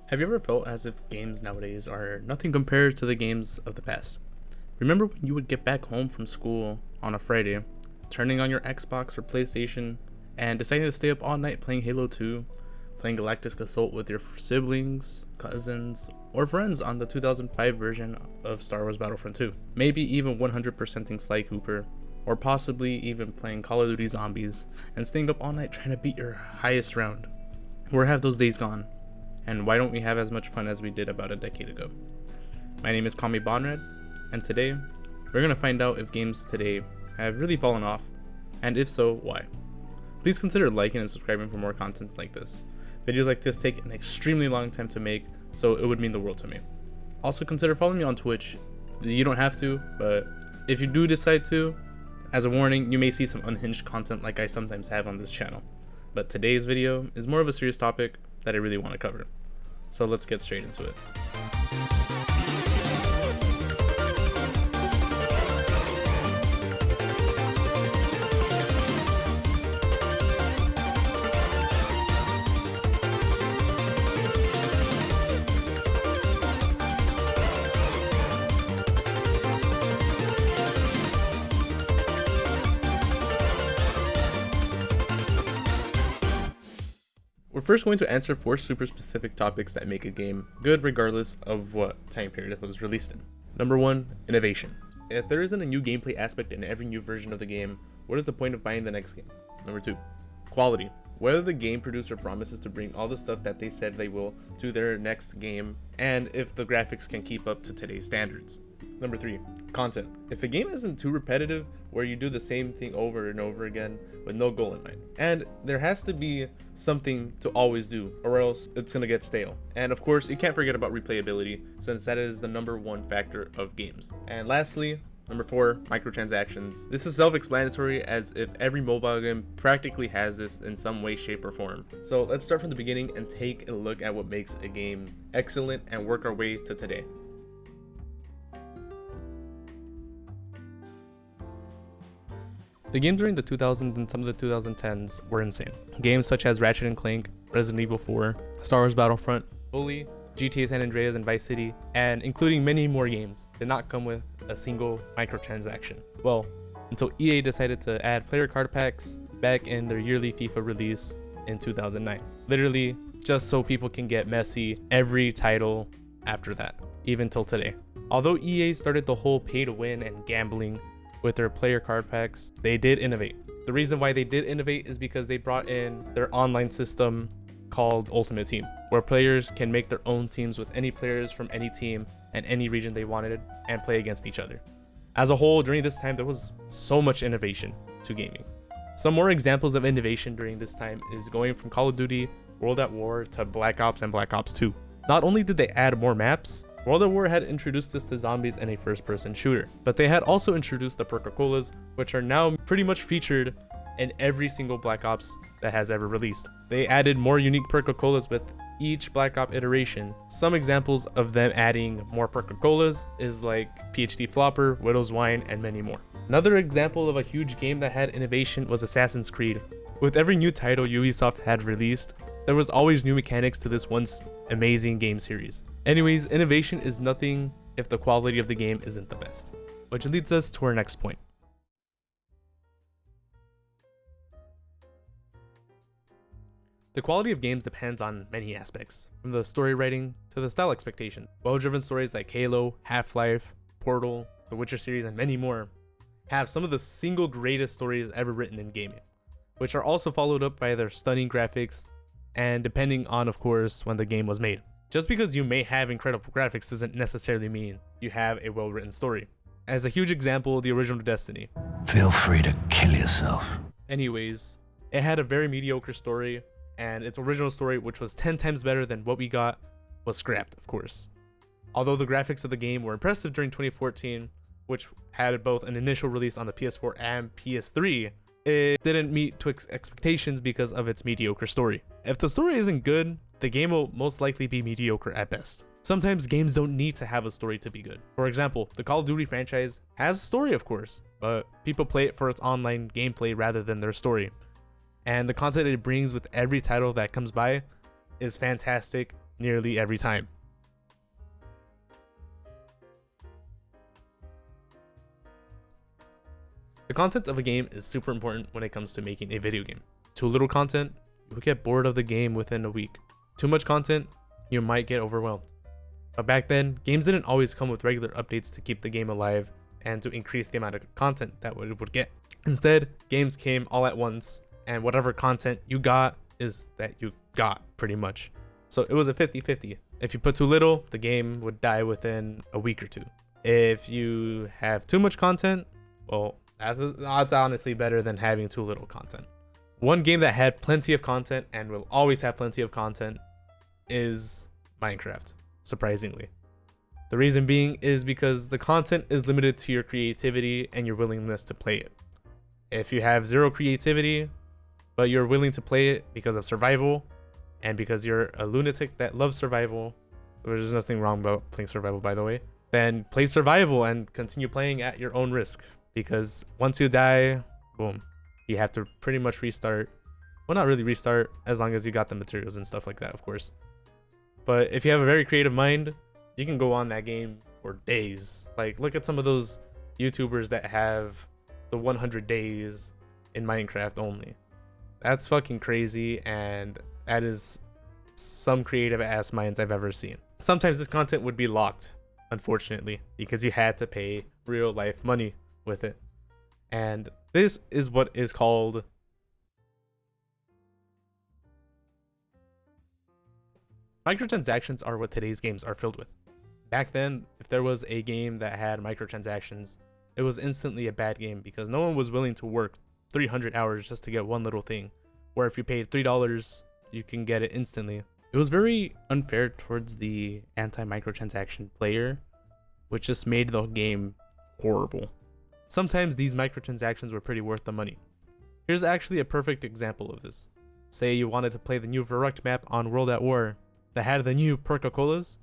Have you ever felt as if games nowadays are nothing compared to the games of the past? Remember when you would get back home from school on a Friday, turning on your Xbox or PlayStation, and deciding to stay up all night playing Halo 2, playing Galactic Assault with your siblings, cousins, or friends on the 2005 version of Star Wars Battlefront 2? Maybe even 100%ing Sly Cooper, or possibly even playing Call of Duty Zombies and staying up all night trying to beat your highest round. Where have those days gone? And why don't we have as much fun as we did about a decade ago? My name is callmebonrad, and today we're going to find out if games today have really fallen off, and if so, why. Please consider liking and subscribing for more content like this. Videos like this take an extremely long time to make, so it would mean the world to me. Also consider following me on Twitch. You don't have to, but if you do decide to, as a warning, you may see some unhinged content like I sometimes have on this channel. But today's video is more of a serious topic that I really want to cover. So let's get straight into it. We're first going to answer 4 super specific topics that make a game good regardless of what time period it was released in. Number 1, innovation. If there isn't a new gameplay aspect in every new version of the game, what is the point of buying the next game? Number 2, quality. Whether the game producer promises to bring all the stuff that they said they will to their next game, and if the graphics can keep up to today's standards. Number 3, content. If a game isn't too repetitive, where you do the same thing over and over again with no goal in mind. And there has to be something to always do, or else it's gonna get stale. And of course, you can't forget about replayability, since that is the number 1 factor of games. And lastly, number 4, microtransactions. This is self-explanatory, as if every mobile game practically has this in some way, shape, or form. So let's start from the beginning and take a look at what makes a game excellent and work our way to today. The games during the 2000s and some of the 2010s were insane. Games such as Ratchet & Clank, Resident Evil 4, Star Wars Battlefront, Bully, GTA San Andreas and Vice City, and including many more games, did not come with a single microtransaction. Well, until EA decided to add player card packs back in their yearly FIFA release in 2009. Literally, just so people can get Messi every title after that, even till today. Although EA started the whole pay to win and gambling with their player card packs, they did innovate. The reason why they did innovate is because they brought in their online system called Ultimate Team, where players can make their own teams with any players from any team and any region they wanted and play against each other. As a whole, during this time, there was so much innovation to gaming. Some more examples of innovation during this time is going from Call of Duty, World at War to Black Ops and Black Ops 2. Not only did they add more maps, World at War had introduced us to zombies in a first-person shooter, but they had also introduced the Coca-Colas, which are now pretty much featured in every single Black Ops that has ever released. They added more unique Coca-Colas with each Black Ops iteration. Some examples of them adding more Coca-Colas is like PhD Flopper, Widow's Wine, and many more. Another example of a huge game that had innovation was Assassin's Creed. With every new title Ubisoft had released, there was always new mechanics to this once amazing game series. Anyways, innovation is nothing if the quality of the game isn't the best. Which leads us to our next point. The quality of games depends on many aspects, from the story writing to the style expectation. Well-driven stories like Halo, Half-Life, Portal, the Witcher series, and many more have some of the single greatest stories ever written in gaming, which are also followed up by their stunning graphics, and depending on, of course, when the game was made. Just because you may have incredible graphics doesn't necessarily mean you have a well-written story. As a huge example, the original Destiny. Feel free to kill yourself. Anyways, it had a very mediocre story, and its original story, which was 10 times better than what we got, was scrapped, of course. Although the graphics of the game were impressive during 2014, which had both an initial release on the PS4 and PS3, it didn't meet Twix's expectations because of its mediocre story. If the story isn't good, the game will most likely be mediocre at best. Sometimes games don't need to have a story to be good. For example, the Call of Duty franchise has a story, of course, but people play it for its online gameplay rather than their story. And the content it brings with every title that comes by is fantastic nearly every time. The content of a game is super important when it comes to making a video game. Too little content, you'll get bored of the game within a week. Too much content, you might get overwhelmed. But back then, games didn't always come with regular updates to keep the game alive and to increase the amount of content that it would get. Instead, games came all at once, and whatever content you got is that you got, pretty much. So it was a 50-50. If you put too little, the game would die within a week or two. If you have too much content, well, that's honestly better than having too little content. One game that had plenty of content and will always have plenty of content is Minecraft, surprisingly. The reason being is because the content is limited to your creativity and your willingness to play it. If you have zero creativity, but you're willing to play it because of survival, and because you're a lunatic that loves survival, there's nothing wrong about playing survival, by the way, then play survival and continue playing at your own risk. Because once you die, boom, you have to pretty much restart. Well, not really restart, as long as you got the materials and stuff like that, of course. But if you have a very creative mind, you can go on that game for days. Like, look at some of those YouTubers that have the 100 days in Minecraft only. That's fucking crazy, and that is some creative ass minds I've ever seen. Sometimes this content would be locked, unfortunately, because you had to pay real life money with it. And this is what is called microtransactions. Are what today's games are filled with. Back then, if there was a game that had microtransactions, it was instantly a bad game because no one was willing to work 300 hours just to get one little thing, where if you paid $3, you can get it instantly. It was very unfair towards the anti-microtransaction player, which just made the game horrible. Sometimes these microtransactions were pretty worth the money. Here's actually a perfect example of this. Say you wanted to play the new Verrucht map on World at War that had the new Perca-Colas.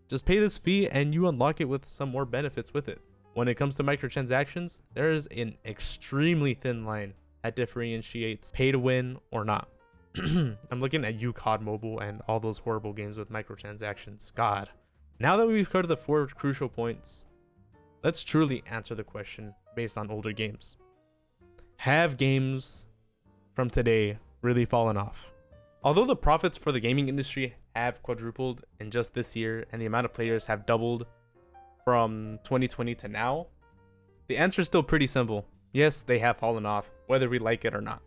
Just pay this fee and you unlock it with some more benefits with it. When it comes to microtransactions, there is an extremely thin line that differentiates pay to win or not. I'm looking at COD Mobile and all those horrible games with microtransactions. God. Now that we've covered the 4 crucial points, let's truly answer the question based on older games. Have games from today really fallen off? Although the profits for the gaming industry have quadrupled in just this year and the amount of players have doubled from 2020 to now, the answer is still pretty simple. Yes, they have fallen off, whether we like it or not.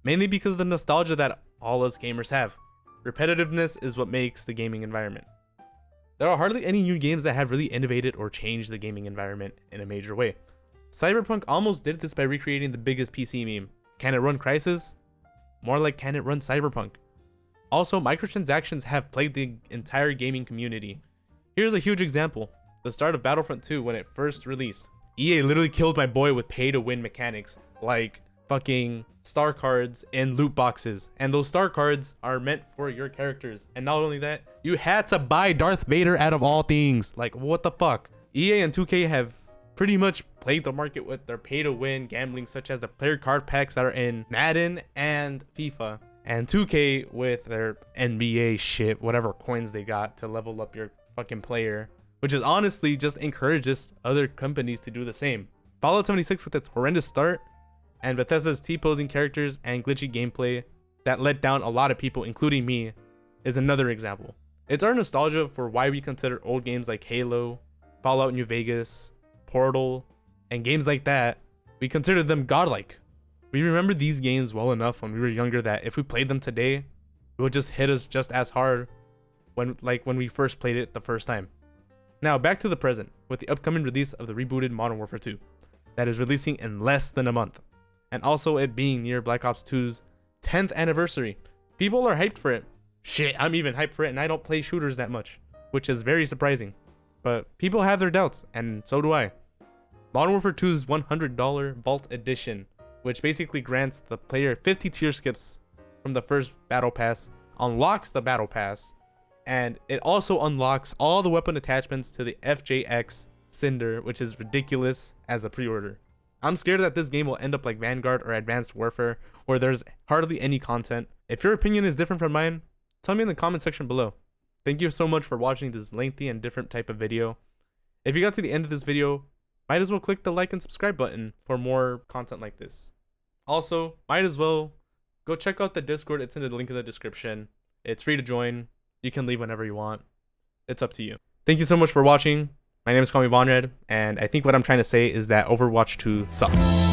Mainly because of the nostalgia that all us gamers have. Repetitiveness is what makes the gaming environment. There are hardly any new games that have really innovated or changed the gaming environment in a major way. Cyberpunk almost did this by recreating the biggest PC meme. Can it run Crysis? More like, can it run Cyberpunk? Also, microtransactions have plagued the entire gaming community. Here's a huge example. The start of Battlefront 2 when it first released. EA literally killed my boy with pay-to-win mechanics, like fucking star cards and loot boxes. And those star cards are meant for your characters. And not only that, you had to buy Darth Vader out of all things. Like, what the fuck? EA and 2K have pretty much played the market with their pay-to-win gambling, such as the player card packs that are in Madden and FIFA. And 2K with their NBA shit, whatever coins they got to level up your fucking player, which is honestly just encourages other companies to do the same. Fallout 76 with its horrendous start, and Bethesda's T-posing characters and glitchy gameplay that let down a lot of people, including me, is another example. It's our nostalgia for why we consider old games like Halo, Fallout New Vegas, Portal, and games like that, we consider them godlike. We remember these games well enough when we were younger that if we played them today, it would just hit us just as hard when we first played it the first time. Now back to the present, with the upcoming release of the rebooted Modern Warfare 2, that is releasing in less than a month, and also it being near Black Ops 2's 10th anniversary. People are hyped for it. Shit, I'm even hyped for it and I don't play shooters that much, which is very surprising. But people have their doubts, and so do I. Modern Warfare 2's $100 Vault Edition, which basically grants the player 50 tier skips from the first Battle Pass, unlocks the Battle Pass, and it also unlocks all the weapon attachments to the FJX Cinder, which is ridiculous as a pre-order. I'm scared that this game will end up like Vanguard or Advanced Warfare, where there's hardly any content. If your opinion is different from mine, tell me in the comment section below. Thank you so much for watching this lengthy and different type of video. If you got to the end of this video, might as well click the like and subscribe button for more content like this. Also, might as well go check out the Discord. It's in the link in the description. It's free to join. You can leave whenever you want. It's up to you. Thank you so much for watching. My name is callmebonrad, and I think what I'm trying to say is that Overwatch 2 sucks.